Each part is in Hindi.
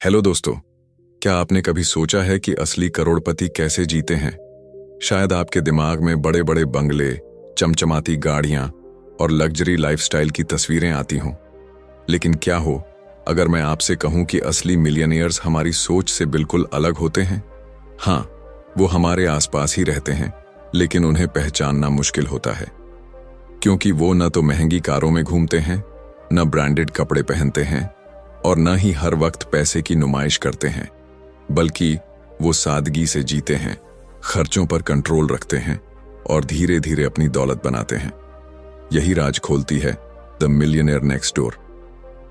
हेलो दोस्तों, क्या आपने कभी सोचा है कि असली करोड़पति कैसे जीते हैं? शायद आपके दिमाग में बड़े बड़े बंगले, चमचमाती गाड़ियां और लग्जरी लाइफस्टाइल की तस्वीरें आती हों। लेकिन क्या हो अगर मैं आपसे कहूं कि असली मिलियनियर्स हमारी सोच से बिल्कुल अलग होते हैं? हाँ, वो हमारे आसपास ही रहते हैं, लेकिन उन्हें पहचानना मुश्किल होता है। क्योंकि वो न तो महंगी कारों में घूमते हैं, न ब्रांडेड कपड़े पहनते हैं और न ही हर वक्त पैसे की नुमाइश करते हैं, बल्कि वो सादगी से जीते हैं, खर्चों पर कंट्रोल रखते हैं और धीरे धीरे अपनी दौलत बनाते हैं। यही राज खोलती है द मिलियनेयर नेक्स्ट डोर,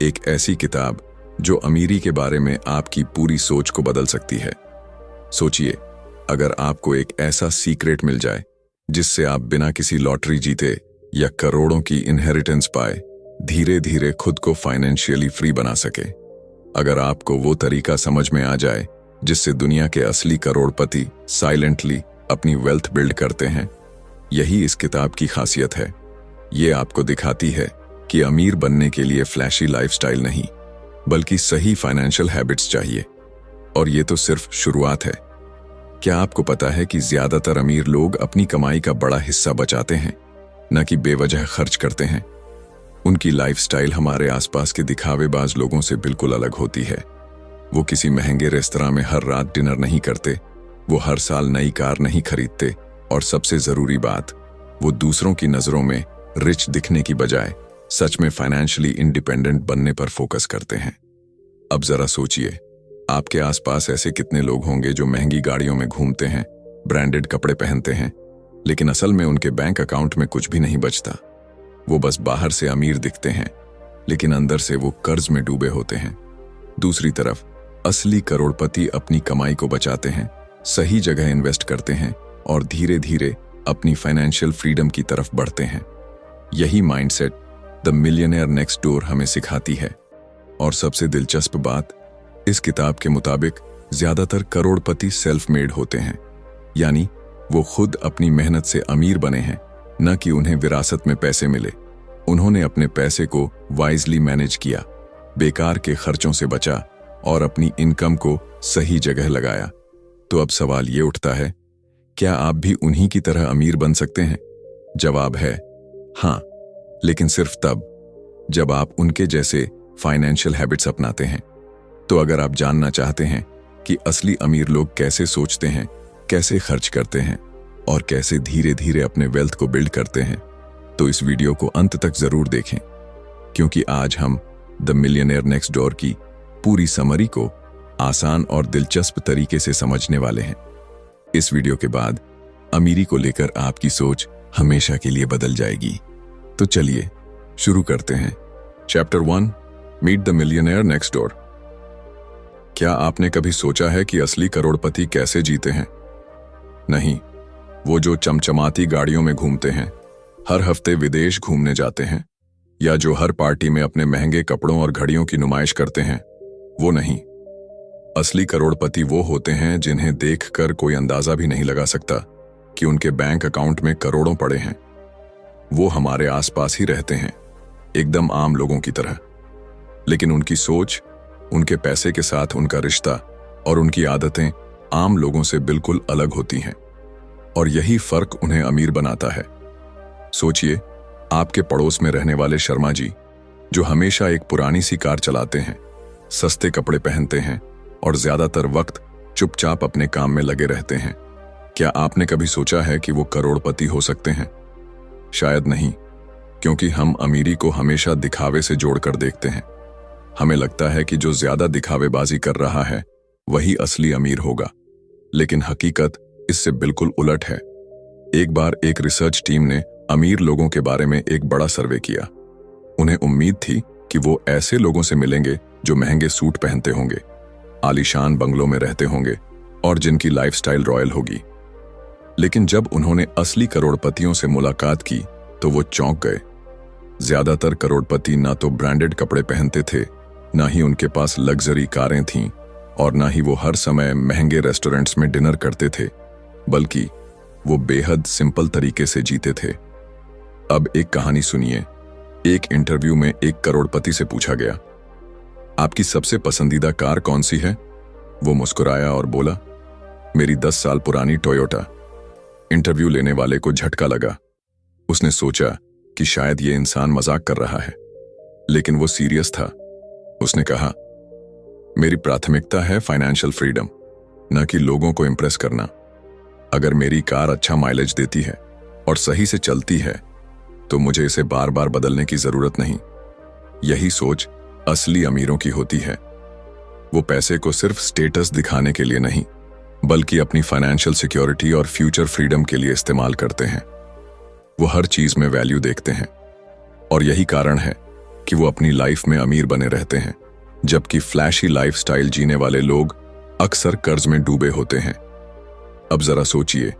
एक ऐसी किताब जो अमीरी के बारे में आपकी पूरी सोच को बदल सकती है। सोचिए, अगर आपको एक ऐसा सीक्रेट मिल जाए जिससे आप बिना किसी लॉटरी जीते या करोड़ों की इनहेरिटेंस पाए धीरे धीरे खुद को फाइनेंशियली फ्री बना सके। अगर आपको वो तरीका समझ में आ जाए जिससे दुनिया के असली करोड़पति साइलेंटली अपनी वेल्थ बिल्ड करते हैं, यही इस किताब की खासियत है। ये आपको दिखाती है कि अमीर बनने के लिए फ्लैशी लाइफस्टाइल नहीं, बल्कि सही फाइनेंशियल हैबिट्स चाहिए। और ये तो सिर्फ शुरुआत है। क्या आपको पता है कि ज्यादातर अमीर लोग अपनी कमाई का बड़ा हिस्सा बचाते हैं, न कि बेवजह खर्च करते हैं? उनकी लाइफस्टाइल हमारे आसपास के दिखावेबाज लोगों से बिल्कुल अलग होती है। वो किसी महंगे रेस्तरां में हर रात डिनर नहीं करते, वो हर साल नई कार नहीं खरीदते, और सबसे जरूरी बात, वो दूसरों की नजरों में रिच दिखने की बजाय सच में फाइनेंशियली इंडिपेंडेंट बनने पर फोकस करते हैं। अब जरा सोचिए, आपके आसपास ऐसे कितने लोग होंगे जो महंगी गाड़ियों में घूमते हैं, ब्रांडेड कपड़े पहनते हैं, लेकिन असल में उनके बैंक अकाउंट में कुछ भी नहीं बचता। वो बस बाहर से अमीर दिखते हैं, लेकिन अंदर से वो कर्ज में डूबे होते हैं। दूसरी तरफ असली करोड़पति अपनी कमाई को बचाते हैं, सही जगह इन्वेस्ट करते हैं और धीरे धीरे अपनी फाइनेंशियल फ्रीडम की तरफ बढ़ते हैं। यही mindset the millionaire next door हमें सिखाती है। और सबसे दिलचस्प बात, इस किताब के मुताबिक ज्यादातर करोड़पति सेल्फ मेड होते हैं, यानी वो खुद अपनी मेहनत से अमीर बने हैं, न कि उन्हें विरासत में पैसे मिले। उन्होंने अपने पैसे को वाइजली मैनेज किया, बेकार के खर्चों से बचा और अपनी इनकम को सही जगह लगाया। तो अब सवाल ये उठता है, क्या आप भी उन्हीं की तरह अमीर बन सकते हैं? जवाब है हाँ, लेकिन सिर्फ तब जब आप उनके जैसे फाइनेंशियल हैबिट्स अपनाते हैं। तो अगर आप जानना चाहते हैं कि असली अमीर लोग कैसे सोचते हैं, कैसे खर्च करते हैं और कैसे धीरे धीरे अपने वेल्थ को बिल्ड करते हैं, तो इस वीडियो को अंत तक जरूर देखें, क्योंकि आज हम द मिलियनेयर नेक्स्ट डोर की पूरी समरी को आसान और दिलचस्प तरीके से समझने वाले हैं। इस वीडियो के बाद अमीरी को लेकर आपकी सोच हमेशा के लिए बदल जाएगी। तो चलिए शुरू करते हैं। Chapter 1, meet the millionaire next door. क्या आपने कभी सोचा है कि असली करोड़पति कैसे जीते हैं? नहीं, वो जो चमचमाती गाड़ियों में घूमते हैं, हर हफ्ते विदेश घूमने जाते हैं, या जो हर पार्टी में अपने महंगे कपड़ों और घड़ियों की नुमाइश करते हैं, वो नहीं। असली करोड़पति वो होते हैं जिन्हें देखकर कोई अंदाजा भी नहीं लगा सकता कि उनके बैंक अकाउंट में करोड़ों पड़े हैं। वो हमारे आसपास ही रहते हैं, एकदम आम लोगों की तरह, लेकिन उनकी सोच, उनके पैसे के साथ उनका रिश्ता और उनकी आदतें आम लोगों से बिल्कुल अलग होती हैं। और यही फर्क उन्हें अमीर बनाता है। सोचिए, आपके पड़ोस में रहने वाले शर्मा जी, जो हमेशा एक पुरानी सी कार चलाते हैं, सस्ते कपड़े पहनते हैं और ज्यादातर वक्त चुपचाप अपने काम में लगे रहते हैं। क्या आपने कभी सोचा है कि वो करोड़पति हो सकते हैं? शायद नहीं, क्योंकि हम अमीरी को हमेशा दिखावे से जोड़कर देखते हैं। हमें लगता है कि जो ज्यादा दिखावेबाजी कर रहा है वही असली अमीर होगा, लेकिन हकीकत इससे बिल्कुल उलट है। एक बार एक रिसर्च टीम ने अमीर लोगों के बारे में एक बड़ा सर्वे किया। उन्हें उम्मीद थी कि वो ऐसे लोगों से मिलेंगे जो महंगे सूट पहनते होंगे, आलीशान बंगलों में रहते होंगे और जिनकी लाइफस्टाइल रॉयल होगी। लेकिन जब उन्होंने असली करोड़पतियों से मुलाकात की तो वो चौंक गए। ज्यादातर करोड़पति ना तो ब्रांडेड कपड़े पहनते थे, ना ही उनके पास लग्जरी कारें थीं, और ना ही वो हर समय महंगे रेस्टोरेंट्स में डिनर करते थे, बल्कि वो बेहद सिंपल तरीके से जीते थे। अब एक कहानी सुनिए। एक इंटरव्यू में एक करोड़पति से पूछा गया, आपकी सबसे पसंदीदा कार कौन सी है? वो मुस्कुराया और बोला, मेरी 10 साल पुरानी टोयोटा। इंटरव्यू लेने वाले को झटका लगा। उसने सोचा कि शायद ये इंसान मजाक कर रहा है, लेकिन वो सीरियस था। उसने कहा, मेरी प्राथमिकता है फाइनेंशियल फ्रीडम, न कि लोगों को इंप्रेस करना। अगर मेरी कार अच्छा माइलेज देती है और सही से चलती है तो मुझे इसे बार बार बदलने की जरूरत नहीं। यही सोच असली अमीरों की होती है। वो पैसे को सिर्फ स्टेटस दिखाने के लिए नहीं, बल्कि अपनी फाइनेंशियल सिक्योरिटी और फ्यूचर फ्रीडम के लिए इस्तेमाल करते हैं। वो हर चीज में वैल्यू देखते हैं और यही कारण है कि वो अपनी लाइफ में अमीर बने रहते हैं, जबकि फ्लैशी लाइफस्टाइल जीने वाले लोग अक्सर कर्ज में डूबे होते हैं। अब जरा सोचिए,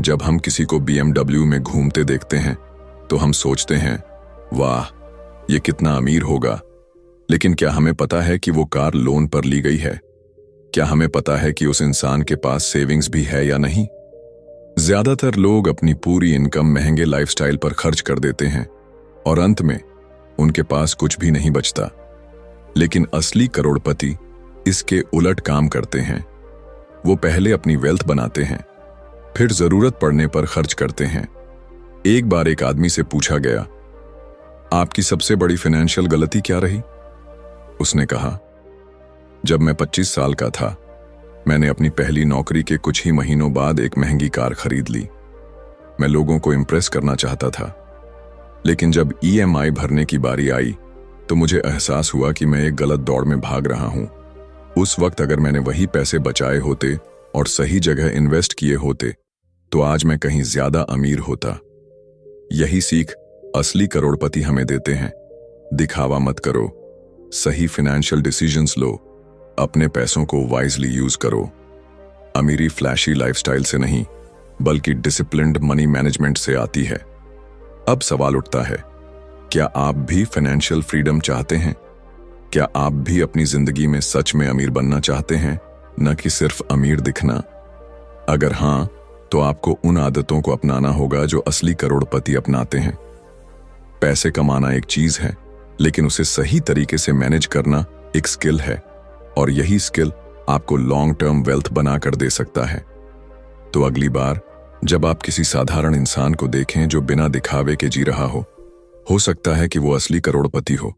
जब हम किसी को BMW में घूमते देखते हैं तो हम सोचते हैं, वाह, ये कितना अमीर होगा। लेकिन क्या हमें पता है कि वो कार लोन पर ली गई है? क्या हमें पता है कि उस इंसान के पास सेविंग्स भी है या नहीं? ज्यादातर लोग अपनी पूरी इनकम महंगे लाइफस्टाइल पर खर्च कर देते हैं और अंत में उनके पास कुछ भी नहीं बचता। लेकिन असली करोड़पति इसके उलट काम करते हैं। वो पहले अपनी वेल्थ बनाते हैं, फिर जरूरत पड़ने पर खर्च करते हैं। एक बार एक आदमी से पूछा गया, आपकी सबसे बड़ी फाइनेंशियल गलती क्या रही? उसने कहा, जब मैं 25 साल का था, मैंने अपनी पहली नौकरी के कुछ ही महीनों बाद एक महंगी कार खरीद ली। मैं लोगों को इंप्रेस करना चाहता था, लेकिन जब EMI भरने की बारी आई तो मुझे एहसास हुआ कि मैं एक गलत दौड़ में भाग रहा हूं। उस वक्त अगर मैंने वही पैसे बचाए होते और सही जगह इन्वेस्ट किए होते तो आज मैं कहीं ज्यादा अमीर होता। यही सीख असली करोड़पति हमें देते हैं। दिखावा मत करो, सही फाइनेंशियल डिसीजंस लो, अपने पैसों को वाइजली यूज करो। अमीरी फ्लैशी लाइफस्टाइल से नहीं, बल्कि डिसिप्लिन्ड मनी मैनेजमेंट से आती है। अब सवाल उठता है, क्या आप भी फाइनेंशियल फ्रीडम चाहते हैं? क्या आप भी अपनी जिंदगी में सच में अमीर बनना चाहते हैं, न कि सिर्फ अमीर दिखना? अगर हां, तो आपको उन आदतों को अपनाना होगा जो असली करोड़पति अपनाते हैं। पैसे कमाना एक चीज है, लेकिन उसे सही तरीके से मैनेज करना एक स्किल है, और यही स्किल आपको लॉन्ग टर्म वेल्थ बनाकर दे सकता है। तो अगली बार जब आप किसी साधारण इंसान को देखें जो बिना दिखावे के जी रहा हो सकता है कि वो असली करोड़पति हो।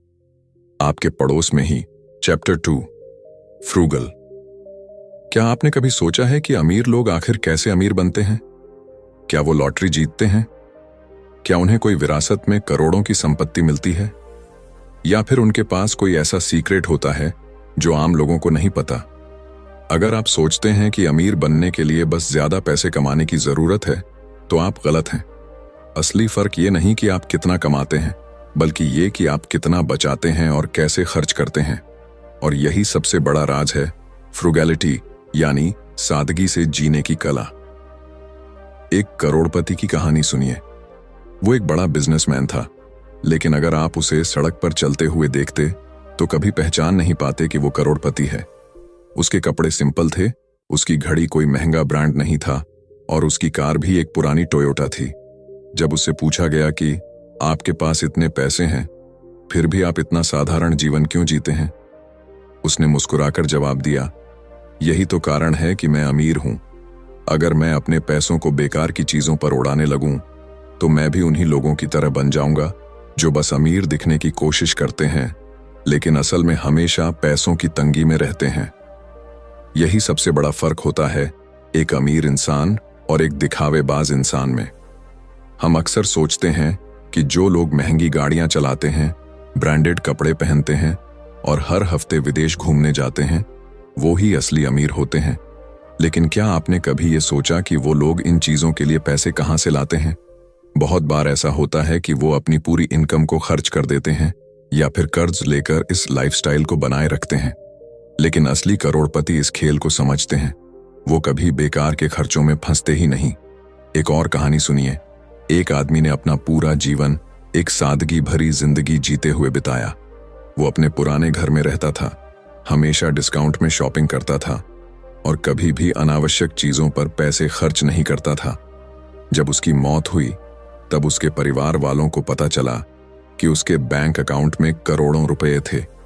आपके पड़ोस में ही चैप्टर 2, फ्रूगल। क्या आपने कभी सोचा है कि अमीर लोग आखिर कैसे अमीर बनते हैं? क्या वो लॉटरी जीतते हैं? क्या उन्हें कोई विरासत में करोड़ों की संपत्ति मिलती है? या फिर उनके पास कोई ऐसा सीक्रेट होता है जो आम लोगों को नहीं पता? अगर आप सोचते हैं कि अमीर बनने के लिए बस ज्यादा पैसे कमाने की जरूरत है, तो आप गलत हैं। असली फर्क ये नहीं कि आप कितना कमाते हैं, बल्कि ये कि आप कितना बचाते हैं और कैसे खर्च करते हैं। और यही सबसे बड़ा राज है फ्रूगैलिटी, यानी सादगी से जीने की कला। एक करोड़पति की कहानी सुनिए। वो एक बड़ा बिजनेसमैन था, लेकिन अगर आप उसे सड़क पर चलते हुए देखते तो कभी पहचान नहीं पाते कि वो करोड़पति है। उसके कपड़े सिंपल थे, उसकी घड़ी कोई महंगा ब्रांड नहीं था, और उसकी कार भी एक पुरानी टोयोटा थी। जब उससे पूछा गया कि आपके पास इतने पैसे हैं, फिर भी आप इतना साधारण जीवन क्यों जीते हैं, उसने मुस्कुराकर जवाब दिया, यही तो कारण है कि मैं अमीर हूं। अगर मैं अपने पैसों को बेकार की चीजों पर उड़ाने लगूं, तो मैं भी उन्हीं लोगों की तरह बन जाऊंगा जो बस अमीर दिखने की कोशिश करते हैं, लेकिन असल में हमेशा पैसों की तंगी में रहते हैं। यही सबसे बड़ा फर्क होता है एक अमीर इंसान और एक दिखावेबाज इंसान में। हम अक्सर सोचते हैं कि जो लोग महंगी गाड़ियां चलाते हैं, ब्रांडेड कपड़े पहनते हैं और हर हफ्ते विदेश घूमने जाते हैं, वो ही असली अमीर होते हैं। लेकिन क्या आपने कभी ये सोचा कि वो लोग इन चीजों के लिए पैसे कहां से लाते हैं? बहुत बार ऐसा होता है कि वो अपनी पूरी इनकम को खर्च कर देते हैं या फिर कर्ज लेकर इस लाइफस्टाइल को बनाए रखते हैं। लेकिन असली करोड़पति इस खेल को समझते हैं। वो कभी बेकार के खर्चों में फंसते ही नहीं। एक और कहानी सुनिए। एक आदमी ने अपना पूरा जीवन एक सादगी भरी जिंदगी जीते हुए बिताया। वो अपने पुराने घर में रहता था, हमेशा डिस्काउंट में शॉपिंग करता था और कभी भी अनावश्यक चीजों पर पैसे खर्च नहीं करता था। जब उसकी मौत हुई, तब उसके परिवार वालों को पता चला कि उसके बैंक अकाउंट में करोड़ों रुपए थे।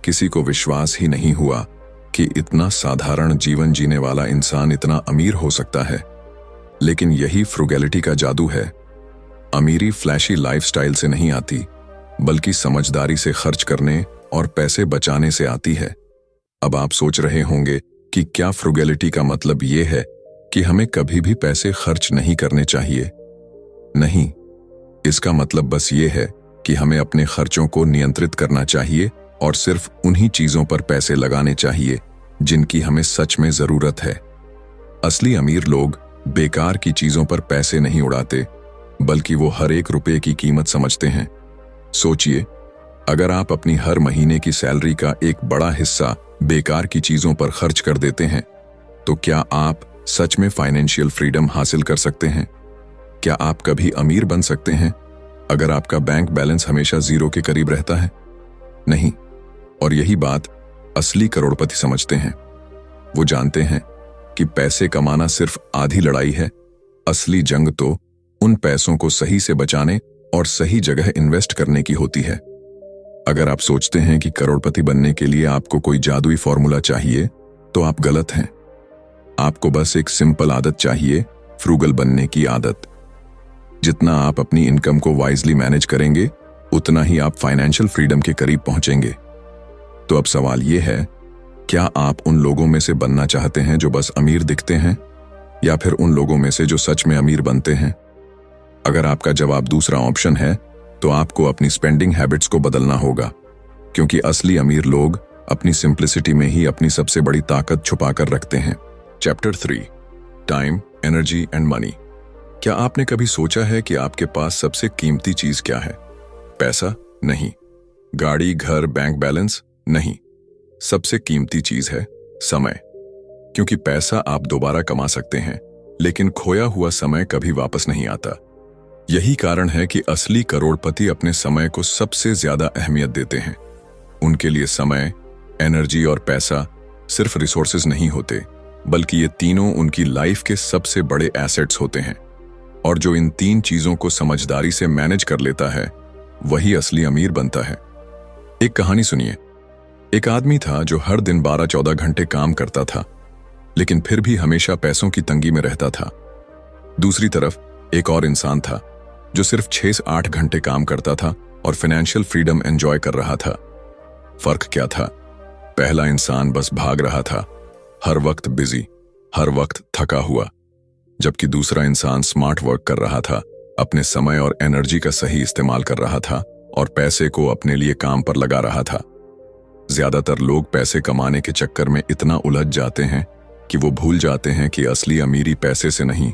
किसी को विश्वास ही नहीं हुआ कि इतना साधारण जीवन जीने वाला इंसान इतना अमीर हो सकता है। लेकिन यही फ्रुगैलिटी का जादू है। अमीरी फ्लैशी लाइफस्टाइल से नहीं आती, बल्कि समझदारी से खर्च करने और पैसे बचाने से आती है। अब आप सोच रहे होंगे कि क्या फ्रुगैलिटी का मतलब यह है कि हमें कभी भी पैसे खर्च नहीं करने चाहिए? नहीं, इसका मतलब बस ये है कि हमें अपने खर्चों को नियंत्रित करना चाहिए और सिर्फ उन्हीं चीजों पर पैसे लगाने चाहिए जिनकी हमें सच में जरूरत है। असली अमीर लोग बेकार की चीजों पर पैसे नहीं उड़ाते, बल्कि वो हर एक रुपए की कीमत समझते हैं। सोचिए, अगर आप अपनी हर महीने की सैलरी का एक बड़ा हिस्सा बेकार की चीजों पर खर्च कर देते हैं, तो क्या आप सच में फाइनेंशियल फ्रीडम हासिल कर सकते हैं? क्या आप कभी अमीर बन सकते हैं अगर आपका बैंक बैलेंस हमेशा जीरो के करीब रहता है? नहीं। और यही बात असली करोड़पति समझते हैं। वो जानते हैं कि पैसे कमाना सिर्फ आधी लड़ाई है, असली जंग तो उन पैसों को सही से बचाने और सही जगह इन्वेस्ट करने की होती है। अगर आप सोचते हैं कि करोड़पति बनने के लिए आपको कोई जादुई फॉर्मूला चाहिए, तो आप गलत हैं। आपको बस एक सिंपल आदत चाहिए, फ्रूगल बनने की आदत। जितना आप अपनी इनकम को वाइजली मैनेज करेंगे, उतना ही आप फाइनेंशियल फ्रीडम के करीब पहुंचेंगे। तो अब सवाल यह है, क्या आप उन लोगों में से बनना चाहते हैं जो बस अमीर दिखते हैं, या फिर उन लोगों में से जो सच में अमीर बनते हैं? अगर आपका जवाब दूसरा ऑप्शन है, तो आपको अपनी स्पेंडिंग हैबिट्स को बदलना होगा, क्योंकि असली अमीर लोग अपनी सिंप्लिसिटी में ही अपनी सबसे बड़ी ताकत छुपाकर रखते हैं। Chapter 3, time, energy and money. क्या आपने कभी सोचा है कि आपके पास सबसे कीमती चीज क्या है? पैसा? नहीं। गाड़ी, घर, बैंक बैलेंस? नहीं। सबसे कीमती चीज है समय। क्योंकि पैसा आप दोबारा कमा सकते हैं, लेकिन खोया हुआ समय कभी वापस नहीं आता। यही कारण है कि असली करोड़पति अपने समय को सबसे ज्यादा अहमियत देते हैं। उनके लिए समय, एनर्जी और पैसा सिर्फ रिसोर्सेज नहीं होते, बल्कि ये तीनों उनकी लाइफ के सबसे बड़े एसेट्स होते हैं। और जो इन तीन चीजों को समझदारी से मैनेज कर लेता है, वही असली अमीर बनता है। एक कहानी सुनिए। एक आदमी था जो हर दिन 12-14 घंटे काम करता था, लेकिन फिर भी हमेशा पैसों की तंगी में रहता था। दूसरी तरफ एक और इंसान था जो सिर्फ 6-8 घंटे काम करता था और फाइनेंशियल फ्रीडम एंजॉय कर रहा था। फर्क क्या था? पहला इंसान बस भाग रहा था, हर वक्त बिजी, हर वक्त थका हुआ, जबकि दूसरा इंसान स्मार्ट वर्क कर रहा था, अपने समय और एनर्जी का सही इस्तेमाल कर रहा था और पैसे को अपने लिए काम पर लगा रहा था। ज्यादातर लोग पैसे कमाने के चक्कर में इतना उलझ जाते हैं कि वो भूल जाते हैं कि असली अमीरी पैसे से नहीं,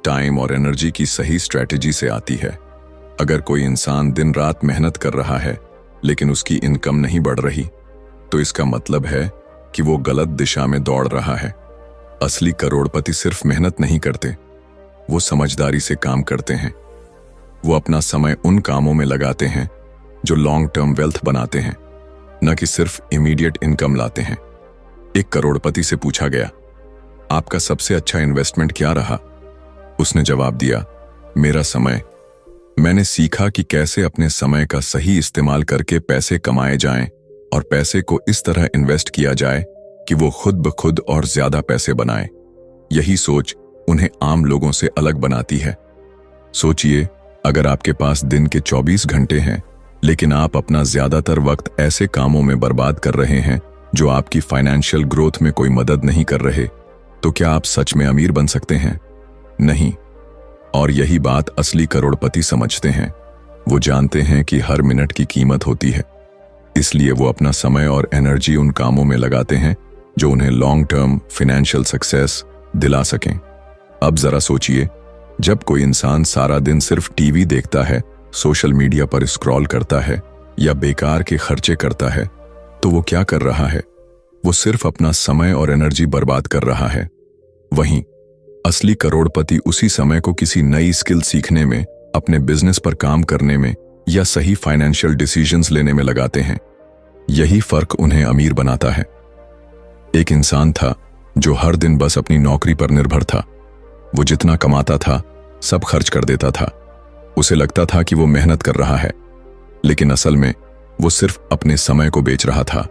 टाइम और एनर्जी की सही स्ट्रैटेजी से आती है। अगर कोई इंसान दिन रात मेहनत कर रहा है लेकिन उसकी इनकम नहीं बढ़ रही, तो इसका मतलब है कि वो गलत दिशा में दौड़ रहा है। असली करोड़पति सिर्फ मेहनत नहीं करते, वो समझदारी से काम करते हैं। वो अपना समय उन कामों में लगाते हैं जो लॉन्ग टर्म वेल्थ बनाते हैं, न कि सिर्फ इमीडिएट इनकम लाते हैं। एक करोड़पति से पूछा गया, आपका सबसे अच्छा इन्वेस्टमेंट क्या रहा? उसने जवाब दिया, मेरा समय। मैंने सीखा कि कैसे अपने समय का सही इस्तेमाल करके पैसे कमाए जाएं और पैसे को इस तरह इन्वेस्ट किया जाए कि वो खुद ब खुद और ज्यादा पैसे बनाए। यही सोच उन्हें आम लोगों से अलग बनाती है। सोचिए, अगर आपके पास दिन के 24 घंटे हैं, लेकिन आप अपना ज्यादातर वक्त ऐसे कामों में बर्बाद कर रहे हैं जो आपकी फाइनेंशियल ग्रोथ में कोई मदद नहीं कर रहे, तो क्या आप सच में अमीर बन सकते हैं? नहीं। और यही बात असली करोड़पति समझते हैं। वो जानते हैं कि हर मिनट की कीमत होती है, इसलिए वो अपना समय और एनर्जी उन कामों में लगाते हैं जो उन्हें लॉन्ग टर्म फाइनेंशियल सक्सेस दिला सकें। अब जरा सोचिए, जब कोई इंसान सारा दिन सिर्फ टीवी देखता है, सोशल मीडिया पर स्क्रॉल करता है या बेकार के खर्चे करता है, तो वो क्या कर रहा है? वो सिर्फ अपना समय और एनर्जी बर्बाद कर रहा है। वहीं असली करोड़पति उसी समय को किसी नई स्किल सीखने में, अपने बिजनेस पर काम करने में या सही फाइनेंशियल डिसीजंस लेने में लगाते हैं। यही फर्क उन्हें अमीर बनाता है। एक इंसान था जो हर दिन बस अपनी नौकरी पर निर्भर था। वो जितना कमाता था सब खर्च कर देता था। उसे लगता था कि वो मेहनत कर रहा है, लेकिन असल में वो सिर्फ अपने समय को बेच रहा था।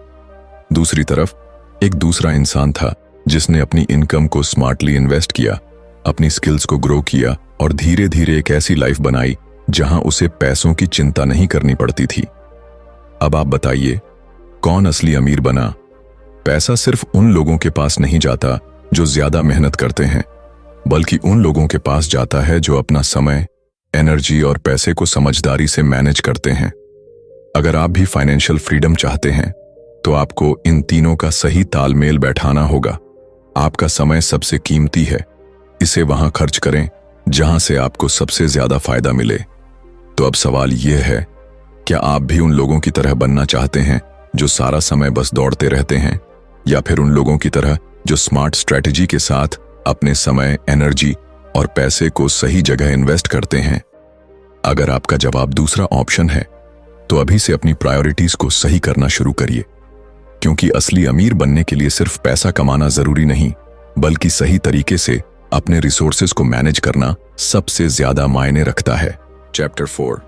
दूसरी तरफ एक दूसरा इंसान था जिसने अपनी इनकम को स्मार्टली इन्वेस्ट किया, अपनी स्किल्स को ग्रो किया और धीरे धीरे एक ऐसी लाइफ बनाई जहां उसे पैसों की चिंता नहीं करनी पड़ती थी। अब आप बताइए, कौन असली अमीर बना? पैसा सिर्फ उन लोगों के पास नहीं जाता जो ज्यादा मेहनत करते हैं, बल्कि उन लोगों के पास जाता है जो अपना समय, एनर्जी और पैसे को समझदारी से मैनेज करते हैं। अगर आप भी फाइनेंशियल फ्रीडम चाहते हैं तो आपको इन तीनों का सही तालमेल बैठाना होगा। आपका समय सबसे कीमती है, इसे वहां खर्च करें जहां से आपको सबसे ज्यादा फायदा मिले। तो अब सवाल यह है, क्या आप भी उन लोगों की तरह बनना चाहते हैं जो सारा समय बस दौड़ते रहते हैं, या फिर उन लोगों की तरह जो स्मार्ट स्ट्रैटेजी के साथ अपने समय, एनर्जी और पैसे को सही जगह इन्वेस्ट करते हैं? अगर आपका जवाब दूसरा ऑप्शन है तो अभी से अपनी प्रायोरिटीज को सही करना शुरू करिए, क्योंकि असली अमीर बनने के लिए सिर्फ पैसा कमाना जरूरी नहीं, बल्कि सही तरीके से अपने रिसोर्सेज को मैनेज करना सबसे ज्यादा मायने रखता है। Chapter 4,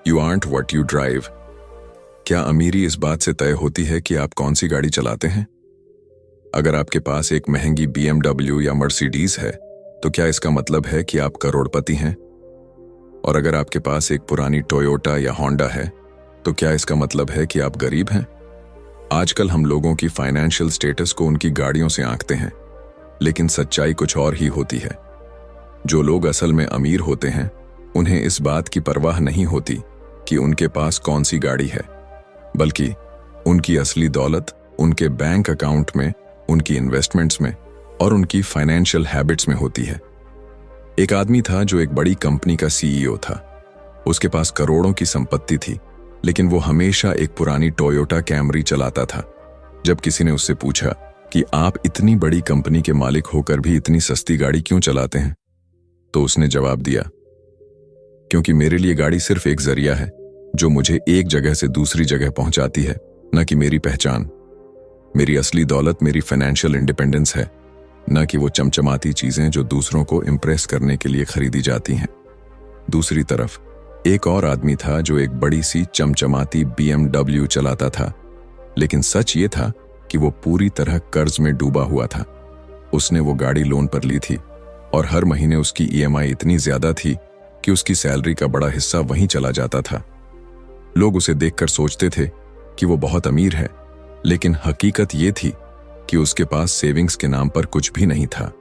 you art what you drive. क्या अमीरी इस बात से तय होती है कि आप कौन सी गाड़ी चलाते हैं? अगर आपके पास एक महंगी BMW या मर्सिडीज है तो क्या इसका मतलब है कि आप करोड़पति हैं? और अगर आपके पास एक पुरानी टोयोटा या होंडा है तो क्या इसका मतलब है कि आप गरीब हैं? आजकल हम लोगों की फाइनेंशियल स्टेटस को उनकी गाड़ियों से आंकते हैं, लेकिन सच्चाई कुछ और ही होती है। जो लोग असल में अमीर होते हैं उन्हें इस बात की परवाह नहीं होती कि उनके पास कौन सी गाड़ी है, बल्कि उनकी असली दौलत उनके बैंक अकाउंट में, उनकी इन्वेस्टमेंट्स में और उनकी फाइनेंशियल हैबिट्स में होती है। एक आदमी था जो एक बड़ी कंपनी का CEO था। उसके पास करोड़ों की संपत्ति थी, लेकिन वो हमेशा एक पुरानी टोयोटा कैमरी चलाता था। जब किसी ने उससे पूछा कि आप इतनी बड़ी कंपनी के मालिक होकर भी इतनी सस्ती गाड़ी क्यों चलाते हैं, तो उसने जवाब दिया, क्योंकि मेरे लिए गाड़ी सिर्फ एक जरिया है जो मुझे एक जगह से दूसरी जगह पहुंचाती है, न कि मेरी पहचान। मेरी असली दौलत मेरी फाइनेंशियल इंडिपेंडेंस है, न कि वो चमचमाती चीजें जो दूसरों को इम्प्रेस करने के लिए खरीदी जाती हैं। दूसरी तरफ एक और आदमी था जो एक बड़ी सी चमचमाती BMW चलाता था, लेकिन सच ये था कि वो पूरी तरह कर्ज में डूबा हुआ था। उसने वो गाड़ी लोन पर ली थी और हर महीने उसकी EMI इतनी ज्यादा थी कि उसकी सैलरी का बड़ा हिस्सा वहीं चला जाता था। लोग उसे देखकर सोचते थे कि वो बहुत अमीर है, लेकिन हकीकत ये थी कि उसके पास सेविंग्स के नाम पर कुछ भी नहीं था।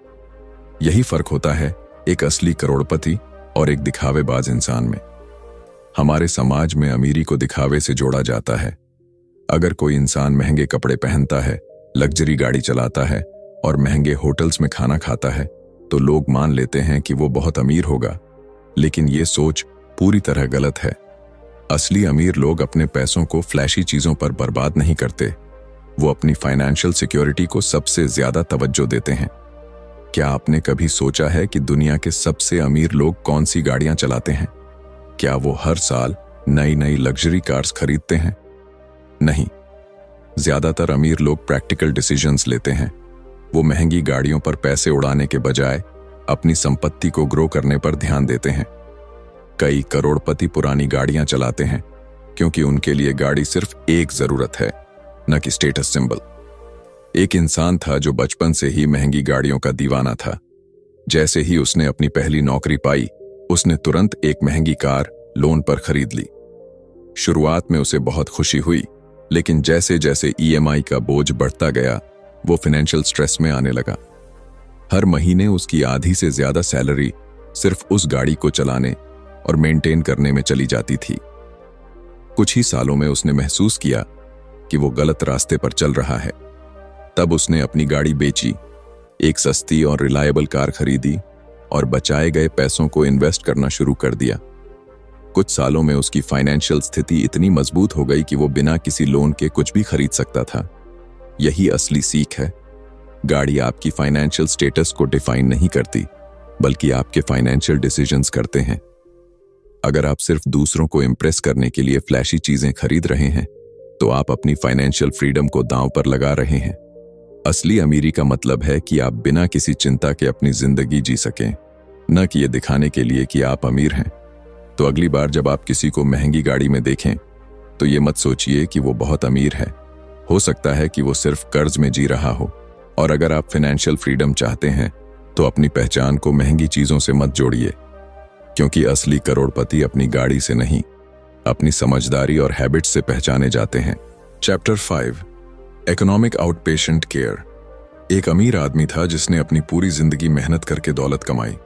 यही फर्क होता है एक असली करोड़पति और एक दिखावेबाज इंसान में। हमारे समाज में अमीरी को दिखावे से जोड़ा जाता है। अगर कोई इंसान महंगे कपड़े पहनता है, लग्जरी गाड़ी चलाता है और महंगे होटल्स में खाना खाता है, तो लोग मान लेते हैं कि वो बहुत अमीर होगा, लेकिन ये सोच पूरी तरह गलत है। असली अमीर लोग अपने पैसों को फ्लैशी चीजों पर बर्बाद नहीं करते, वो अपनी फाइनेंशियल सिक्योरिटी को सबसे ज्यादा तवज्जो देते हैं। क्या आपने कभी सोचा है कि दुनिया के सबसे अमीर लोग कौन सी गाड़ियां चलाते हैं? क्या वो हर साल नई नई लग्जरी कार्स खरीदते हैं? नहीं, ज्यादातर अमीर लोग प्रैक्टिकल डिसीजंस लेते हैं। वो महंगी गाड़ियों पर पैसे उड़ाने के बजाय अपनी संपत्ति को ग्रो करने पर ध्यान देते हैं। कई करोड़पति पुरानी गाड़ियां चलाते हैं क्योंकि उनके लिए गाड़ी सिर्फ एक जरूरत है, न कि स्टेटस सिंबल। एक इंसान था जो बचपन से ही महंगी गाड़ियों का दीवाना था। जैसे ही उसने अपनी पहली नौकरी पाई, उसने तुरंत एक महंगी कार लोन पर खरीद ली। शुरुआत में उसे बहुत खुशी हुई, लेकिन जैसे जैसे EMI का बोझ बढ़ता गया, वो फाइनेंशियल स्ट्रेस में आने लगा। हर महीने उसकी आधी से ज्यादा सैलरी सिर्फ उस गाड़ी को चलाने और मेंटेन करने में चली जाती थी। कुछ ही सालों में उसने महसूस किया कि वो गलत रास्ते पर चल रहा है। तब उसने अपनी गाड़ी बेची, एक सस्ती और रिलायबल कार खरीदी और बचाए गए पैसों को इन्वेस्ट करना शुरू कर दिया। कुछ सालों में उसकी फाइनेंशियल स्थिति इतनी मजबूत हो गई कि वो बिना किसी लोन के कुछ भी खरीद सकता था। यही असली सीख है। गाड़ी आपकी फाइनेंशियल स्टेटस को डिफाइन नहीं करती, बल्कि आपके फाइनेंशियल डिसीजंस करते हैं। अगर आप सिर्फ दूसरों को इम्प्रेस करने के लिए फ्लैशी चीजें खरीद रहे हैं, तो आप अपनी फाइनेंशियल फ्रीडम को दांव पर लगा रहे हैं। असली अमीरी का मतलब है कि आप बिना किसी चिंता के अपनी जिंदगी जी सकें, न कि ये दिखाने के लिए कि आप अमीर हैं। तो अगली बार जब आप किसी को महंगी गाड़ी में देखें, तो ये मत सोचिए कि वो बहुत अमीर है। हो सकता है कि वो सिर्फ कर्ज में जी रहा हो। और अगर आप फाइनेंशियल फ्रीडम चाहते हैं तो अपनी पहचान को महंगी चीजों से मत जोड़िए, क्योंकि असली करोड़पति अपनी गाड़ी से नहीं, अपनी समझदारी और हैबिट्स से पहचाने जाते हैं। Chapter 5, economic outpatient care. एक अमीर आदमी था जिसने अपनी पूरी जिंदगी मेहनत करके दौलत कमाई।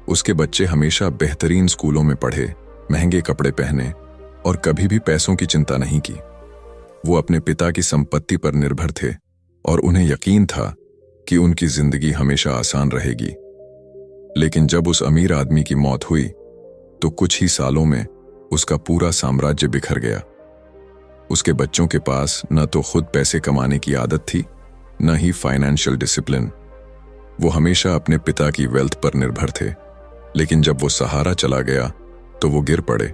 उसके बच्चे हमेशा बेहतरीन स्कूलों में पढ़े, महंगे कपड़े पहने और कभी भी पैसों की चिंता नहीं की। वो अपने पिता की संपत्ति पर निर्भर थे और उन्हें यकीन था कि उनकी जिंदगी हमेशा आसान रहेगी। लेकिन जब उस अमीर आदमी की मौत हुई तो कुछ ही सालों में उसका पूरा साम्राज्य बिखर गया। उसके बच्चों के पास न तो खुद पैसे कमाने की आदत थी, न ही फाइनेंशियल डिसिप्लिन। वो हमेशा अपने पिता की वेल्थ पर निर्भर थे, लेकिन जब वो सहारा चला गया तो वो गिर पड़े।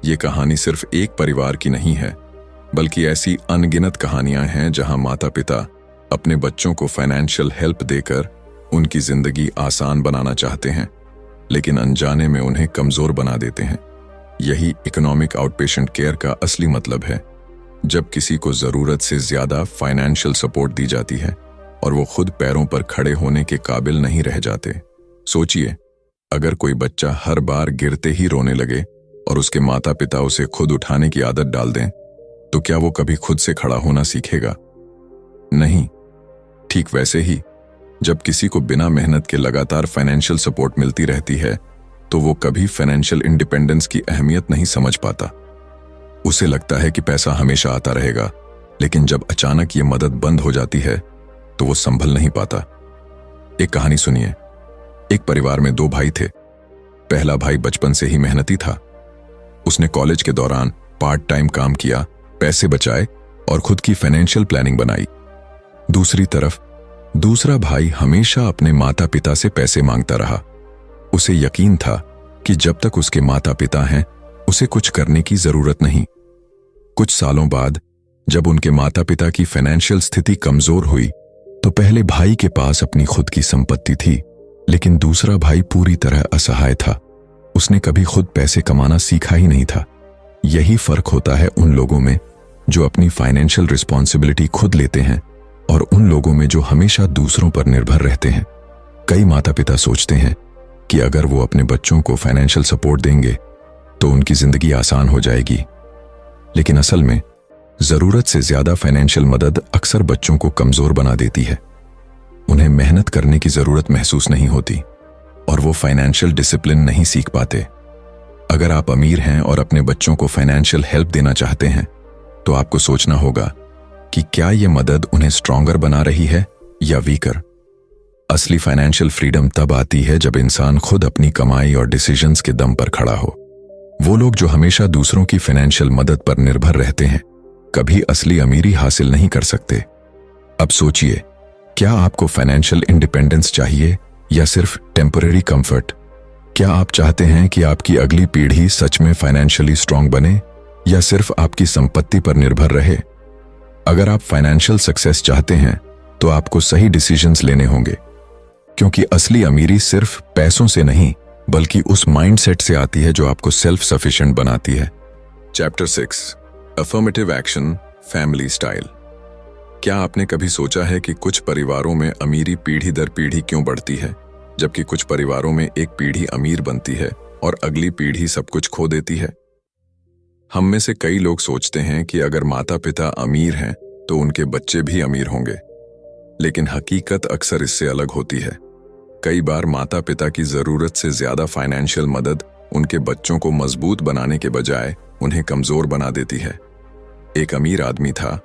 ये कहानी सिर्फ एक परिवार की नहीं है, बल्कि ऐसी अनगिनत कहानियां हैं जहां माता पिता अपने बच्चों को फाइनेंशियल हेल्प देकर उनकी जिंदगी आसान बनाना चाहते हैं, लेकिन अनजाने में उन्हें कमजोर बना देते हैं। यही इकोनॉमिक आउटपेशेंट केयर का असली मतलब है, जब किसी को जरूरत से ज्यादा फाइनेंशियल सपोर्ट दी जाती है और वो खुद पैरों पर खड़े होने के काबिल नहीं रह जाते। सोचिए, अगर कोई बच्चा हर बार गिरते ही रोने लगे और उसके माता पिता उसे खुद उठाने की आदत डाल दें, तो क्या वो कभी खुद से खड़ा होना सीखेगा? नहीं। ठीक वैसे ही, जब किसी को बिना मेहनत के लगातार फाइनेंशियल सपोर्ट मिलती रहती है तो वो कभी फाइनेंशियल इंडिपेंडेंस की अहमियत नहीं समझ पाता। उसे लगता है कि पैसा हमेशा आता रहेगा, लेकिन जब अचानक ये मदद बंद हो जाती है तो वो संभल नहीं पाता। एक कहानी सुनिए। एक परिवार में 2 भाई थे। पहला भाई बचपन से ही मेहनती था। उसने कॉलेज के दौरान पार्ट टाइम काम किया, पैसे बचाए और खुद की फाइनेंशियल प्लानिंग बनाई। दूसरी तरफ दूसरा भाई हमेशा अपने माता पिता से पैसे मांगता रहा। उसे यकीन था कि जब तक उसके माता पिता हैं, उसे कुछ करने की जरूरत नहीं। कुछ सालों बाद जब उनके माता पिता की फाइनेंशियल स्थिति कमजोर हुई तो पहले भाई के पास अपनी खुद की संपत्ति थी, लेकिन दूसरा भाई पूरी तरह असहाय था। उसने कभी खुद पैसे कमाना सीखा ही नहीं था। यही फर्क होता है उन लोगों में जो अपनी फाइनेंशियल रिस्पॉन्सिबिलिटी खुद लेते हैं और उन लोगों में जो हमेशा दूसरों पर निर्भर रहते हैं। कई माता पिता सोचते हैं कि अगर वो अपने बच्चों को फाइनेंशियल सपोर्ट देंगे तो उनकी जिंदगी आसान हो जाएगी, लेकिन असल में जरूरत से ज्यादा फाइनेंशियल मदद अक्सर बच्चों को कमजोर बना देती है। उन्हें मेहनत करने की जरूरत महसूस नहीं होती और वो फाइनेंशियल डिसिप्लिन नहीं सीख पाते। अगर आप अमीर हैं और अपने बच्चों को फाइनेंशियल हेल्प देना चाहते हैं तो आपको सोचना होगा कि क्या ये मदद उन्हें स्ट्रॉन्गर बना रही है या वीकर। असली फाइनेंशियल फ्रीडम तब आती है जब इंसान खुद अपनी कमाई और डिसीजंस के दम पर खड़ा हो। वो लोग जो हमेशा दूसरों की फाइनेंशियल मदद पर निर्भर रहते हैं कभी असली अमीरी हासिल नहीं कर सकते। अब सोचिए, क्या आपको फाइनेंशियल इंडिपेंडेंस चाहिए या सिर्फ टेम्पररी कंफर्ट? क्या आप चाहते हैं कि आपकी अगली पीढ़ी सच में फाइनेंशियली स्ट्रांग बने या सिर्फ आपकी संपत्ति पर निर्भर रहे? अगर आप फाइनेंशियल सक्सेस चाहते हैं तो आपको सही डिसीजंस लेने होंगे, क्योंकि असली अमीरी सिर्फ पैसों से नहीं बल्कि उस माइंडसेट से आती है जो आपको सेल्फ सफिशिएंट बनाती है। Chapter 6, affirmative action, family style. क्या आपने कभी सोचा है कि कुछ परिवारों में अमीरी पीढ़ी दर पीढ़ी क्यों बढ़ती है, जबकि कुछ परिवारों में एक पीढ़ी अमीर बनती है और अगली पीढ़ी सब कुछ खो देती है? हम में से कई लोग सोचते हैं कि अगर माता पिता अमीर हैं तो उनके बच्चे भी अमीर होंगे, लेकिन हकीकत अक्सर इससे अलग होती है। कई बार माता पिता की जरूरत से ज्यादा फाइनेंशियल मदद उनके बच्चों को मजबूत बनाने के बजाय उन्हें कमजोर बना देती है। एक अमीर आदमी था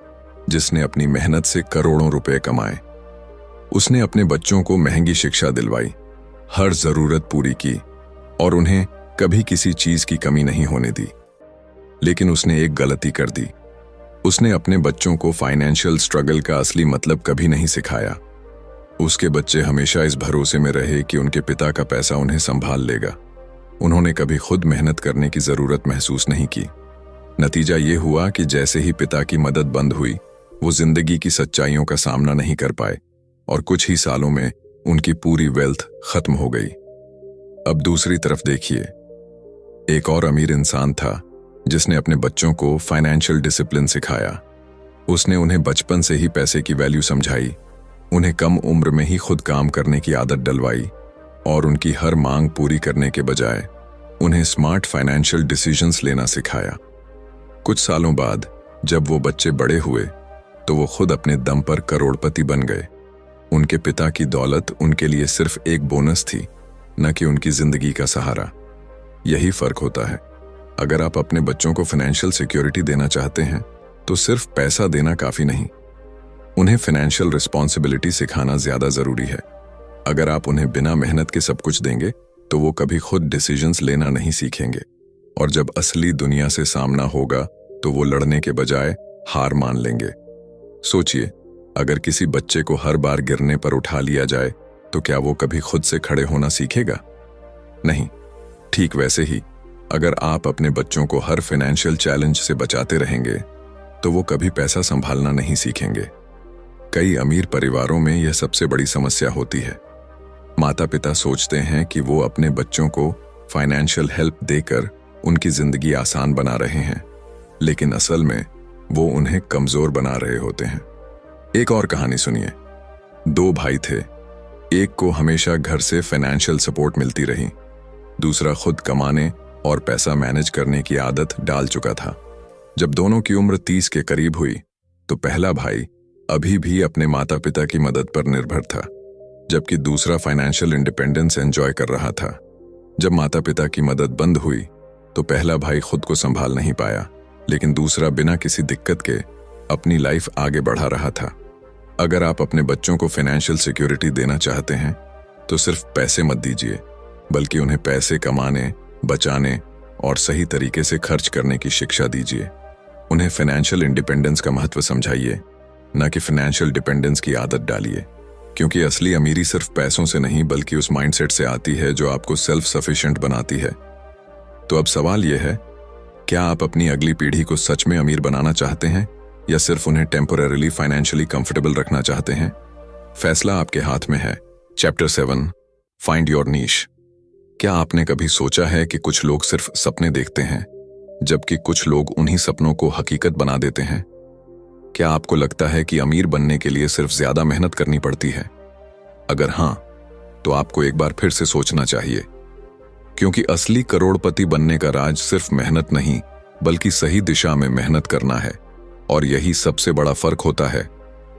जिसने अपनी मेहनत से करोड़ों रुपए कमाए। उसने अपने बच्चों को महंगी शिक्षा दिलवाई, हर जरूरत पूरी की और उन्हें कभी किसी चीज की कमी नहीं होने दी। लेकिन उसने एक गलती कर दी। उसने अपने बच्चों को फाइनेंशियल स्ट्रगल का असली मतलब कभी नहीं सिखाया। उसके बच्चे हमेशा इस भरोसे में रहे कि उनके पिता का पैसा उन्हें संभाल लेगा। उन्होंने कभी खुद मेहनत करने की जरूरत महसूस नहीं की। नतीजा ये हुआ कि जैसे ही पिता की मदद बंद हुई, वो जिंदगी की सच्चाइयों का सामना नहीं कर पाए और कुछ ही सालों में उनकी पूरी वेल्थ खत्म हो गई। अब दूसरी तरफ देखिए, एक और अमीर इंसान था जिसने अपने बच्चों को फाइनेंशियल डिसिप्लिन सिखाया। उसने उन्हें बचपन से ही पैसे की वैल्यू समझाई, उन्हें कम उम्र में ही खुद काम करने की आदत डलवाई और उनकी हर मांग पूरी करने के बजाय उन्हें स्मार्ट फाइनेंशियल डिसीजंस लेना सिखाया। कुछ सालों बाद जब वो बच्चे बड़े हुए तो वो खुद अपने दम पर करोड़पति बन गए। उनके पिता की दौलत उनके लिए सिर्फ एक बोनस थी, न कि उनकी जिंदगी का सहारा। यही फर्क होता है। अगर आप अपने बच्चों को फाइनेंशियल सिक्योरिटी देना चाहते हैं तो सिर्फ पैसा देना काफी नहीं, उन्हें फाइनेंशियल रिस्पॉन्सिबिलिटी सिखाना ज्यादा जरूरी है। अगर आप उन्हें बिना मेहनत के सब कुछ देंगे तो वो कभी खुद डिसीजंस लेना नहीं सीखेंगे, और जब असली दुनिया से सामना होगा तो वो लड़ने के बजाय हार मान लेंगे। सोचिए, अगर किसी बच्चे को हर बार गिरने पर उठा लिया जाए तो क्या वो कभी खुद से खड़े होना सीखेगा? नहीं। ठीक वैसे ही अगर आप अपने बच्चों को हर फाइनेंशियल चैलेंज से बचाते रहेंगे तो वो कभी पैसा संभालना नहीं सीखेंगे। कई अमीर परिवारों में यह सबसे बड़ी समस्या होती है। माता पिता सोचते हैं कि वो अपने बच्चों को फाइनेंशियल हेल्प देकर उनकी जिंदगी आसान बना रहे हैं, लेकिन असल में वो उन्हें कमजोर बना रहे होते हैं। एक और कहानी सुनिए। दो भाई थे, एक को हमेशा घर से फाइनेंशियल सपोर्ट मिलती रही, दूसरा खुद कमाने और पैसा मैनेज करने की आदत डाल चुका था। जब दोनों की उम्र 30 के करीब हुई तो पहला भाई अभी भी अपने माता पिता की मदद पर निर्भर था, जबकि दूसरा फाइनेंशियल इंडिपेंडेंस एंजॉय कर रहा था। जब माता पिता की मदद बंद हुई तो पहला भाई खुद को संभाल नहीं पाया, लेकिन दूसरा बिना किसी दिक्कत के अपनी लाइफ आगे बढ़ा रहा था। अगर आप अपने बच्चों को फाइनेंशियल सिक्योरिटी देना चाहते हैं तो सिर्फ पैसे मत दीजिए, बल्कि उन्हें पैसे कमाने, बचाने और सही तरीके से खर्च करने की शिक्षा दीजिए। उन्हें फाइनेंशियल इंडिपेंडेंस का महत्व समझाइए, न कि फाइनेंशियल डिपेंडेंस की आदत डालिए, क्योंकि असली अमीरी सिर्फ पैसों से नहीं बल्कि उस माइंडसेट से आती है जो आपको सेल्फ सफिशिएंट बनाती है। तो अब सवाल यह है, क्या आप अपनी अगली पीढ़ी को सच में अमीर बनाना चाहते हैं या सिर्फ उन्हें टेम्पोररीली फाइनेंशियली कंफर्टेबल रखना चाहते हैं? फैसला आपके हाथ में है। Chapter 7, find your niche. क्या आपने कभी सोचा है कि कुछ लोग सिर्फ सपने देखते हैं जबकि कुछ लोग उन्हीं सपनों को हकीकत बना देते हैं? क्या आपको लगता है कि अमीर बनने के लिए सिर्फ ज्यादा मेहनत करनी पड़ती है? अगर हां, तो आपको एक बार फिर से सोचना चाहिए, क्योंकि असली करोड़पति बनने का राज सिर्फ मेहनत नहीं बल्कि सही दिशा में मेहनत करना है। और यही सबसे बड़ा फर्क होता है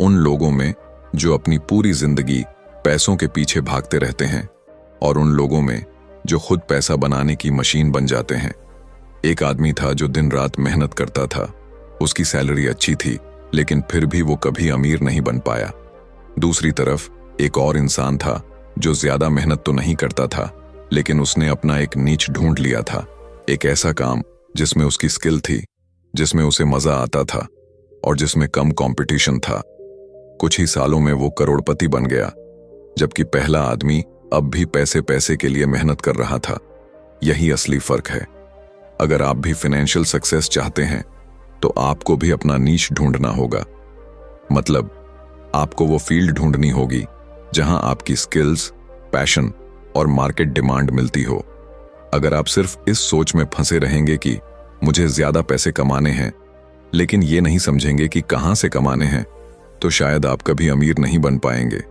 उन लोगों में जो अपनी पूरी जिंदगी पैसों के पीछे भागते रहते हैं और उन लोगों में जो खुद पैसा बनाने की मशीन बन जाते हैं। एक आदमी था जो दिन रात मेहनत करता था, उसकी सैलरी अच्छी थी, लेकिन फिर भी वो कभी अमीर नहीं बन पाया। दूसरी तरफ एक और इंसान था जो ज्यादा मेहनत तो नहीं करता था, लेकिन उसने अपना एक नीच ढूंढ लिया था, एक ऐसा काम जिसमें उसकी स्किल थी, जिसमें उसे मजा आता था और जिसमें कम कंपटीशन था। कुछ ही सालों में वो करोड़पति बन गया, जबकि पहला आदमी अब भी पैसे पैसे के लिए मेहनत कर रहा था। यही असली फर्क है। अगर आप भी फाइनेंशियल सक्सेस चाहते हैं तो आपको भी अपना नीश ढूंढना होगा। मतलब आपको वो फील्ड ढूंढनी होगी जहां आपकी स्किल्स, पैशन और मार्केट डिमांड मिलती हो। अगर आप सिर्फ इस सोच में फंसे रहेंगे कि मुझे ज्यादा पैसे कमाने हैं, लेकिन ये नहीं समझेंगे कि कहां से कमाने हैं, तो शायद आप कभी अमीर नहीं बन पाएंगे।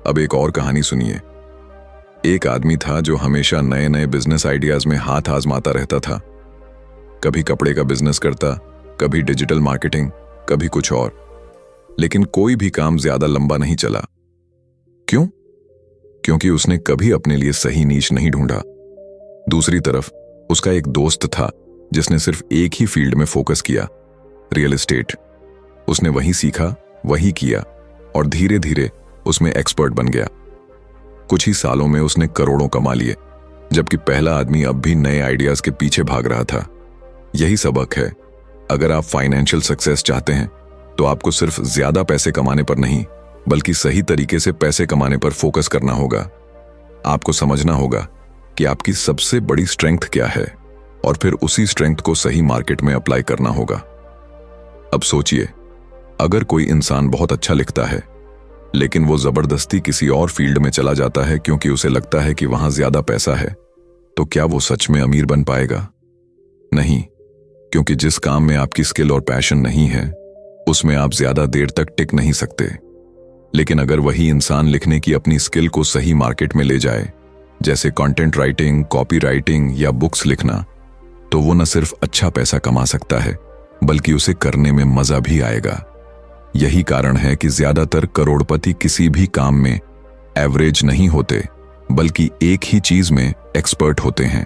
अब एक और कहानी सुनिए। एक आदमी था जो हमेशा नए नए बिजनेस आइडियाज में हाथ आजमाता रहता था। कभी कपड़े का बिजनेस करता, कभी डिजिटल मार्केटिंग, कभी कुछ और, लेकिन कोई भी काम ज्यादा लंबा नहीं चला। क्यों? क्योंकि उसने कभी अपने लिए सही नीश नहीं ढूंढा। दूसरी तरफ उसका एक दोस्त था जिसने सिर्फ एक ही फील्ड में फोकस किया, रियल एस्टेट। उसने वही सीखा, वही किया और धीरे धीरे उसमें एक्सपर्ट बन गया। कुछ ही सालों में उसने करोड़ों कमा लिए, जबकि पहला आदमी अब भी नए आइडियाज के पीछे भाग रहा था। यही सबक है। अगर आप फाइनेंशियल सक्सेस चाहते हैं तो आपको सिर्फ ज्यादा पैसे कमाने पर नहीं बल्कि सही तरीके से पैसे कमाने पर फोकस करना होगा। आपको समझना होगा कि आपकी सबसे बड़ी स्ट्रेंथ क्या है और फिर उसी स्ट्रेंथ को सही मार्केट में अप्लाई करना होगा। अब सोचिए, अगर कोई इंसान बहुत अच्छा लिखता है लेकिन वो जबरदस्ती किसी और फील्ड में चला जाता है क्योंकि उसे लगता है कि वहां ज्यादा पैसा है, तो क्या वो सच में अमीर बन पाएगा? नहीं, क्योंकि जिस काम में आपकी स्किल और पैशन नहीं है उसमें आप ज्यादा देर तक टिक नहीं सकते। लेकिन अगर वही इंसान लिखने की अपनी स्किल को सही मार्केट में ले जाए, जैसे कंटेंट राइटिंग, कॉपी राइटिंग या बुक्स लिखना, तो वो न सिर्फ अच्छा पैसा कमा सकता है, बल्कि उसे करने में मजा भी आएगा। यही कारण है कि ज्यादातर करोड़पति किसी भी काम में एवरेज नहीं होते, बल्कि एक ही चीज में एक्सपर्ट होते हैं।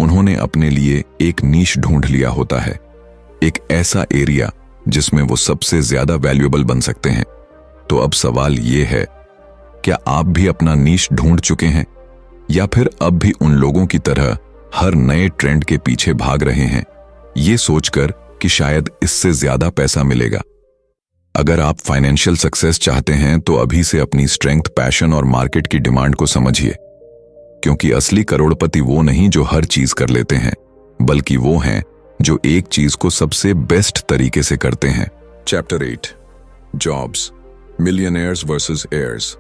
उन्होंने अपने लिए एक नीश ढूंढ लिया होता है, एक ऐसा एरिया जिसमें वो सबसे ज्यादा वैल्यूएबल बन सकते हैं। तो अब सवाल ये है, क्या आप भी अपना नीश ढूंढ चुके हैं, या फिर अब भी उन लोगों की तरह हर नए ट्रेंड के पीछे भाग रहे हैं, ये सोचकर कि शायद इससे ज्यादा पैसा मिलेगा? अगर आप फाइनेंशियल सक्सेस चाहते हैं तो अभी से अपनी स्ट्रेंथ, पैशन और मार्केट की डिमांड को समझिए, क्योंकि असली करोड़पति वो नहीं जो हर चीज कर लेते हैं, बल्कि वो हैं जो एक चीज को सबसे बेस्ट तरीके से करते हैं। Chapter 8, jobs, millionaires versus heirs.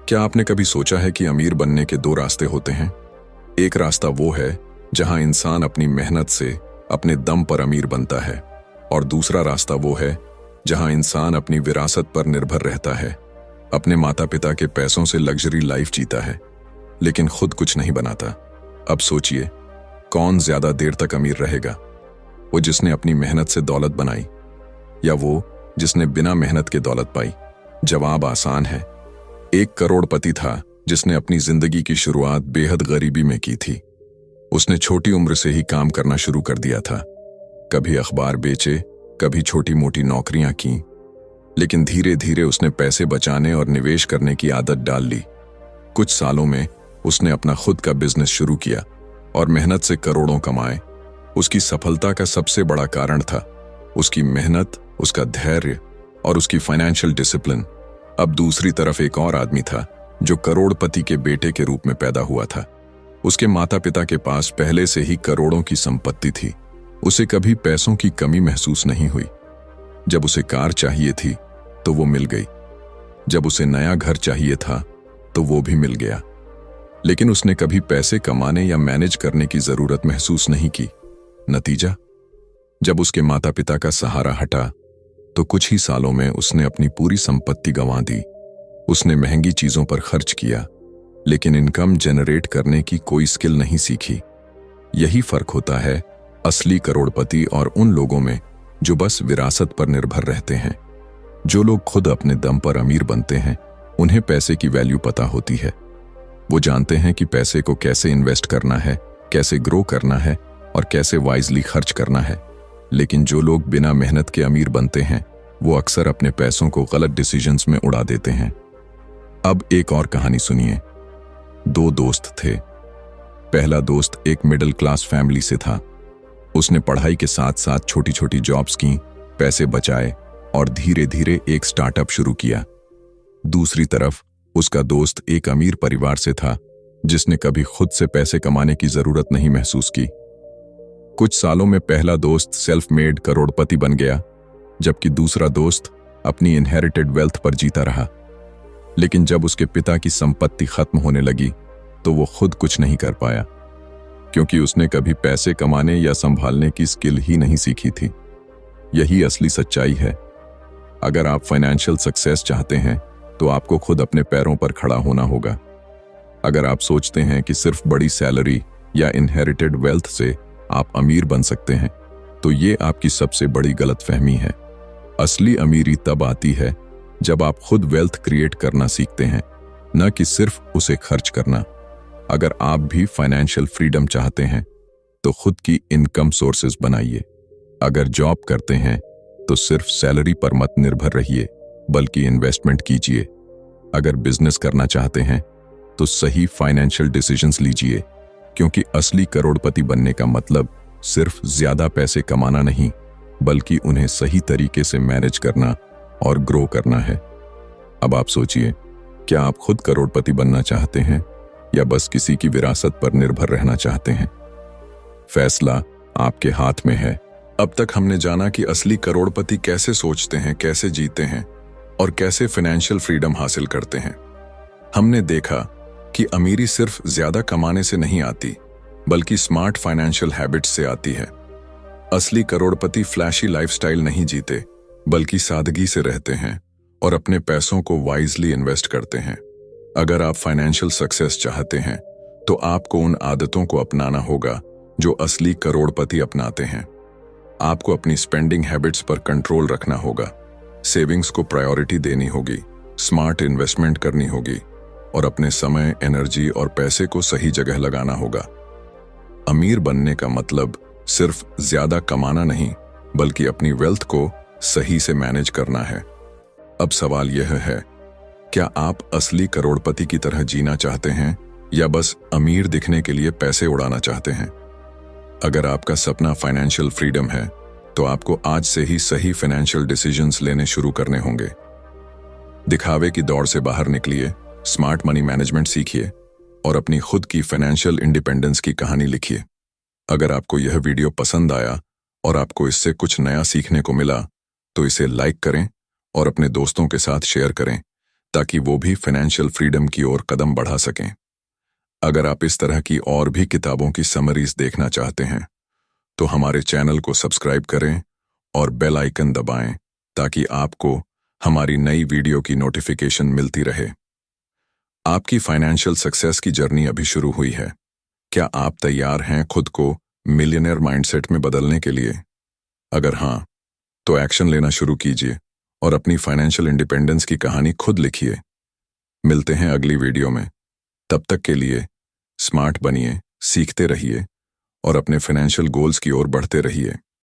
क्या आपने कभी सोचा है कि अमीर बनने के दो रास्ते होते हैं? एक रास्ता वो है जहां इंसान अपनी मेहनत से अपने दम पर अमीर बनता है, और दूसरा रास्ता वो है जहां इंसान अपनी विरासत पर निर्भर रहता है, अपने माता पिता के पैसों से लग्जरी लाइफ जीता है, लेकिन खुद कुछ नहीं बनाता। अब सोचिए, कौन ज्यादा देर तक अमीर रहेगा? वो जिसने अपनी मेहनत से दौलत बनाई, या वो जिसने बिना मेहनत के दौलत पाई? जवाब आसान है। एक करोड़पति था जिसने अपनी जिंदगी की शुरुआत बेहद गरीबी में की थी। उसने छोटी उम्र से ही काम करना शुरू कर दिया था। कभी अखबार बेचे, कभी छोटी मोटी नौकरियां की, लेकिन धीरे धीरे उसने पैसे बचाने और निवेश करने की आदत डाल ली। कुछ सालों में उसने अपना खुद का बिजनेस शुरू किया और मेहनत से करोड़ों कमाए। उसकी सफलता का सबसे बड़ा कारण था उसकी मेहनत, उसका धैर्य और उसकी फाइनेंशियल डिसिप्लिन। अब दूसरी तरफ एक और आदमी था जो करोड़पति के बेटे के रूप में पैदा हुआ था। उसके माता पिता के पास पहले से ही करोड़ों की संपत्ति थी। उसे कभी पैसों की कमी महसूस नहीं हुई। जब उसे कार चाहिए थी तो वो मिल गई, जब उसे नया घर चाहिए था तो वो भी मिल गया। लेकिन उसने कभी पैसे कमाने या मैनेज करने की जरूरत महसूस नहीं की। नतीजा, जब उसके माता पिता का सहारा हटा तो कुछ ही सालों में उसने अपनी पूरी संपत्ति गंवा दी। उसने महंगी चीजों पर खर्च किया, लेकिन इनकम जनरेट करने की कोई स्किल नहीं सीखी। यही फर्क होता है असली करोड़पति और उन लोगों में जो बस विरासत पर निर्भर रहते हैं। जो लोग खुद अपने दम पर अमीर बनते हैं, उन्हें पैसे की वैल्यू पता होती है। वो जानते हैं कि पैसे को कैसे इन्वेस्ट करना है, कैसे ग्रो करना है और कैसे वाइजली खर्च करना है। लेकिन जो लोग बिना मेहनत के अमीर बनते हैं, वो अक्सर अपने पैसों को गलत डिसीजंस में उड़ा देते हैं। अब एक और कहानी सुनिए। दो दोस्त थे। पहला दोस्त एक मिडिल क्लास फैमिली से था। उसने पढ़ाई के साथ साथ छोटी छोटी जॉब्स की, पैसे बचाए और धीरे धीरे एक स्टार्टअप शुरू किया। दूसरी तरफ उसका दोस्त एक अमीर परिवार से था जिसने कभी खुद से पैसे कमाने की जरूरत नहीं महसूस की। कुछ सालों में पहला दोस्त सेल्फ मेड करोड़पति बन गया, जबकि दूसरा दोस्त अपनी इनहेरिटेड वेल्थ पर जीता रहा। लेकिन जब उसके पिता की संपत्ति खत्म होने लगी तो वो खुद कुछ नहीं कर पाया, क्योंकि उसने कभी पैसे कमाने या संभालने की स्किल ही नहीं सीखी थी। यही असली सच्चाई है। अगर आप फाइनेंशियल सक्सेस चाहते हैं तो आपको खुद अपने पैरों पर खड़ा होना होगा। अगर आप सोचते हैं कि सिर्फ बड़ी सैलरी या इनहेरिटेड वेल्थ से आप अमीर बन सकते हैं, तो ये आपकी सबसे बड़ी गलतफहमी है। असली अमीरी तब आती है जब आप खुद वेल्थ क्रिएट करना सीखते हैं, न कि सिर्फ उसे खर्च करना। अगर आप भी फाइनेंशियल फ्रीडम चाहते हैं तो खुद की इनकम सोर्सेज बनाइए। अगर जॉब करते हैं तो सिर्फ सैलरी पर मत निर्भर रहिए, बल्कि इन्वेस्टमेंट कीजिए। अगर बिजनेस करना चाहते हैं तो सही फाइनेंशियल डिसीजंस लीजिए, क्योंकि असली करोड़पति बनने का मतलब सिर्फ ज्यादा पैसे कमाना नहीं, बल्कि उन्हें सही तरीके से मैनेज करना और ग्रो करना है। अब आप सोचिए, क्या आप खुद करोड़पति बनना चाहते हैं या बस किसी की विरासत पर निर्भर रहना चाहते हैं? फैसला आपके हाथ में है। अब तक हमने जाना कि असली करोड़पति कैसे सोचते हैं, कैसे जीते हैं और कैसे फाइनेंशियल फ्रीडम हासिल करते हैं। हमने देखा कि अमीरी सिर्फ ज्यादा कमाने से नहीं आती, बल्कि स्मार्ट फाइनेंशियल हैबिट्स से आती है। असली करोड़पति फ्लैशी लाइफस्टाइल नहीं जीते, बल्कि सादगी से रहते हैं और अपने पैसों को वाइजली इन्वेस्ट करते हैं। अगर आप फाइनेंशियल सक्सेस चाहते हैं तो आपको उन आदतों को अपनाना होगा जो असली करोड़पति अपनाते हैं। आपको अपनी स्पेंडिंग हैबिट्स पर कंट्रोल रखना होगा, सेविंग्स को प्रायोरिटी देनी होगी, स्मार्ट इन्वेस्टमेंट करनी होगी और अपने समय, एनर्जी और पैसे को सही जगह लगाना होगा। अमीर बनने का मतलब सिर्फ ज्यादा कमाना नहीं, बल्कि अपनी वेल्थ को सही से मैनेज करना है। अब सवाल यह है, क्या आप असली करोड़पति की तरह जीना चाहते हैं या बस अमीर दिखने के लिए पैसे उड़ाना चाहते हैं? अगर आपका सपना फाइनेंशियल फ्रीडम है तो आपको आज से ही सही फाइनेंशियल डिसीजंस लेने शुरू करने होंगे। दिखावे की दौड़ से बाहर निकलिए, स्मार्ट मनी मैनेजमेंट सीखिए और अपनी खुद की फाइनेंशियल इंडिपेंडेंस की कहानी लिखिए। अगर आपको यह वीडियो पसंद आया और आपको इससे कुछ नया सीखने को मिला तो इसे लाइक करें और अपने दोस्तों के साथ शेयर करें ताकि वो भी फाइनेंशियल फ्रीडम की ओर कदम बढ़ा सकें। अगर आप इस तरह की और भी किताबों की समरीज देखना चाहते हैं तो हमारे चैनल को सब्सक्राइब करें और बेल आइकन दबाएं ताकि आपको हमारी नई वीडियो की नोटिफिकेशन मिलती रहे। आपकी फाइनेंशियल सक्सेस की जर्नी अभी शुरू हुई है। क्या आप तैयार हैं खुद को मिलियनेयर माइंडसेट में बदलने के लिए? अगर हाँ, तो एक्शन लेना शुरू कीजिए और अपनी फाइनेंशियल इंडिपेंडेंस की कहानी खुद लिखिए। मिलते हैं अगली वीडियो में। तब तक के लिए स्मार्ट बनिए, सीखते रहिए और अपने फाइनेंशियल गोल्स की ओर बढ़ते रहिए।